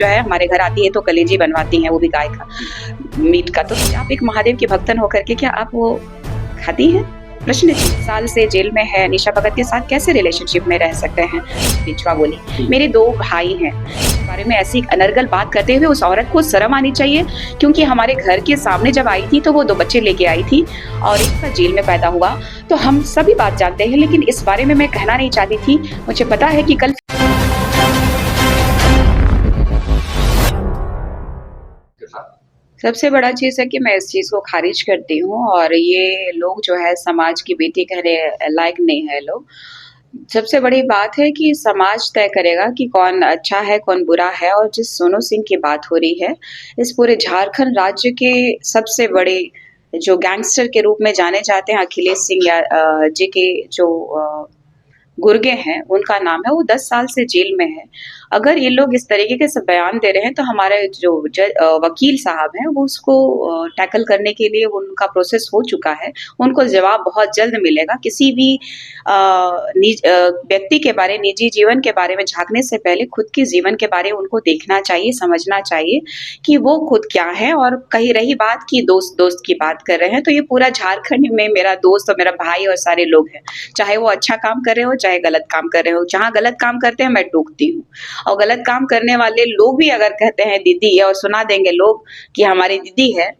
जो है हमारे घर आती है तो कलेजी बनवाती हैं, वो भी गाय का मीट का। तो आप एक महादेव की भक्तन होकर के क्या आप वो खाती हैं? प्रश्न साल से जेल में है, निशा भगत के साथ कैसे रिलेशनशिप में रह सकते हैं? बिचवा बोली, मेरे 2 भाई हैं। इस बारे में ऐसी अनर्गल बात करते हुए उस औरत को शर्म आनी चाहिए, क्योंकि हमारे घर के सामने जब आई थी तो वो 2 बच्चे लेके आई थी और एक का जेल में पैदा हुआ। तो हम सभी बात जानते हैं, लेकिन इस बारे में मैं कहना नहीं चाहती थी। मुझे पता है कि कल सबसे बड़ा चीज़ है कि मैं इस चीज़ को खारिज करती हूँ और ये लोग जो है समाज की बेटी कहने लायक नहीं है लोग। सबसे बड़ी बात है कि समाज तय करेगा कि कौन अच्छा है, कौन बुरा है। और जिस सोनू सिंह की बात हो रही है, इस पूरे झारखंड राज्य के सबसे बड़े जो गैंगस्टर के रूप में जाने जाते हैं अखिलेश सिंह जी के जो गुर्गे हैं, उनका नाम है, वो 10 साल से जेल में है। अगर ये लोग इस तरीके के सब बयान दे रहे हैं तो हमारे जो वकील साहब हैं वो उसको टैकल करने के लिए उनका प्रोसेस हो चुका है। उनको जवाब बहुत जल्द मिलेगा। किसी भी व्यक्ति के बारे निजी जीवन के बारे में झाँकने से पहले खुद के जीवन के बारे में उनको देखना चाहिए, समझना चाहिए कि वो खुद क्या है। और कहीं रही बात कि दोस्त की बात कर रहे हैं, तो ये पूरा झारखंड में मेरा दोस्त और मेरा भाई और सारे लोग हैं। चाहे वो अच्छा काम कर रहे हो, चाहे गलत काम कर रहे हो। जहाँ गलत काम करते हैं मैं टोकती हूँ, और गलत काम करने वाले लोग भी अगर कहते हैं दीदी है और सुना देंगे लोग कि हमारी दीदी है,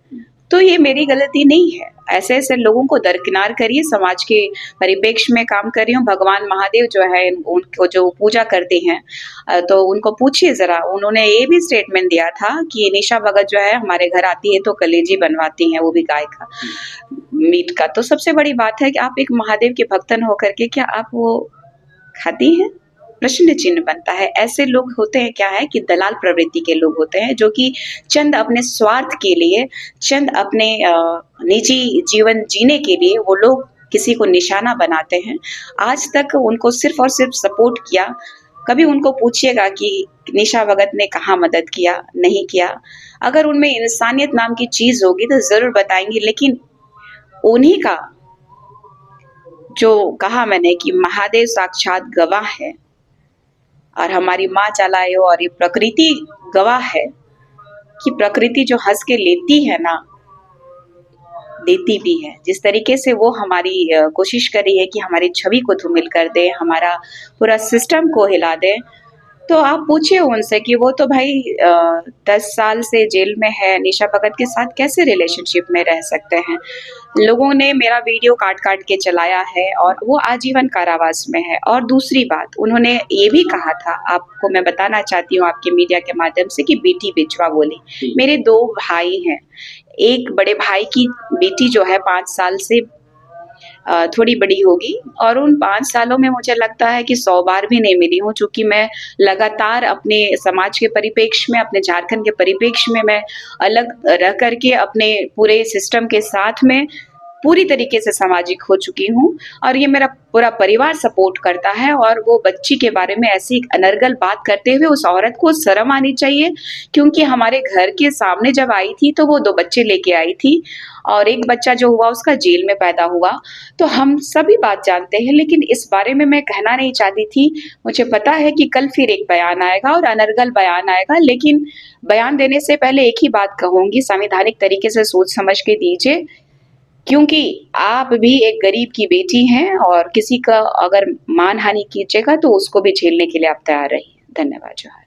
तो ये मेरी गलती नहीं है। ऐसे लोगों को दरकिनार करिए। समाज के परिप्रेक्ष्य में काम कर रही हूँ। भगवान महादेव जो है उनको जो पूजा करते हैं, तो उनको पूछिए जरा। उन्होंने ये भी स्टेटमेंट दिया था कि निशा भगत जो है हमारे घर आती है तो कलेजी बनवाती हैं, वो भी गाय का मीट का। तो सबसे बड़ी बात है कि आप एक महादेव के भक्तन होकर के क्या आप वो खाती हैं? प्रश्न चिन्ह बनता है। ऐसे लोग होते हैं, क्या है कि दलाल प्रवृत्ति के लोग होते हैं, जो कि चंद अपने स्वार्थ के लिए, चंद अपने निजी जीवन जीने के लिए वो लोग किसी को निशाना बनाते हैं। आज तक उनको सिर्फ और सिर्फ सपोर्ट किया। कभी उनको पूछिएगा कि निशा भगत ने कहाँ मदद किया, नहीं किया। अगर उनमें इंसानियत नाम की चीज होगी तो जरूर बताएंगी। लेकिन उन्हीं का जो कहा मैंने कि महादेव साक्षात गवाह है और हमारी माँ चलायो, और ये प्रकृति गवाह है कि प्रकृति जो हंस के लेती है ना, देती भी है। जिस तरीके से वो हमारी कोशिश कर रही है कि हमारी छवि को धूमिल कर दे, हमारा पूरा सिस्टम को हिला दे, तो आप पूछिए उनसे कि वो तो भाई 10 साल से जेल में है, निशा भगत के साथ कैसे रिलेशनशिप में रह सकते हैं। लोगों ने मेरा वीडियो काट के चलाया है और वो आजीवन कारावास में है। और दूसरी बात, उन्होंने ये भी कहा था, आपको मैं बताना चाहती हूँ आपके मीडिया के माध्यम से, कि बेटी बिचवा बोली। मेरे 2 भाई हैं। एक बड़े भाई की बेटी जो है 5 साल से थोड़ी बड़ी होगी, और उन 5 सालों में मुझे लगता है कि 100 बार भी नहीं मिली हूँ, चूँकि मैं लगातार अपने समाज के परिप्रेक्ष्य में, अपने झारखंड के परिप्रेक्ष्य में मैं अलग रह करके अपने पूरे सिस्टम के साथ में पूरी तरीके से सामाजिक हो चुकी हूँ। और ये मेरा पूरा परिवार सपोर्ट करता है। और वो बच्ची के बारे में ऐसी एक अनर्गल बात करते हुए उस औरत को शर्म आनी चाहिए, क्योंकि हमारे घर के सामने जब आई थी तो वो 2 बच्चे लेके आई थी और एक बच्चा जो हुआ उसका जेल में पैदा हुआ। तो हम सभी बात जानते हैं, लेकिन इस बारे में मैं कहना नहीं चाहती थी। मुझे पता है कि कल फिर एक बयान आएगा और अनर्गल बयान आएगा, लेकिन बयान देने से पहले एक ही बात कहूँगी, संवैधानिक तरीके से सोच समझ के दीजिए, क्योंकि आप भी एक गरीब की बेटी हैं और किसी का अगर मानहानि कीजिएगा तो उसको भी झेलने के लिए आप तैयार रहिए। धन्यवाद। जोहार।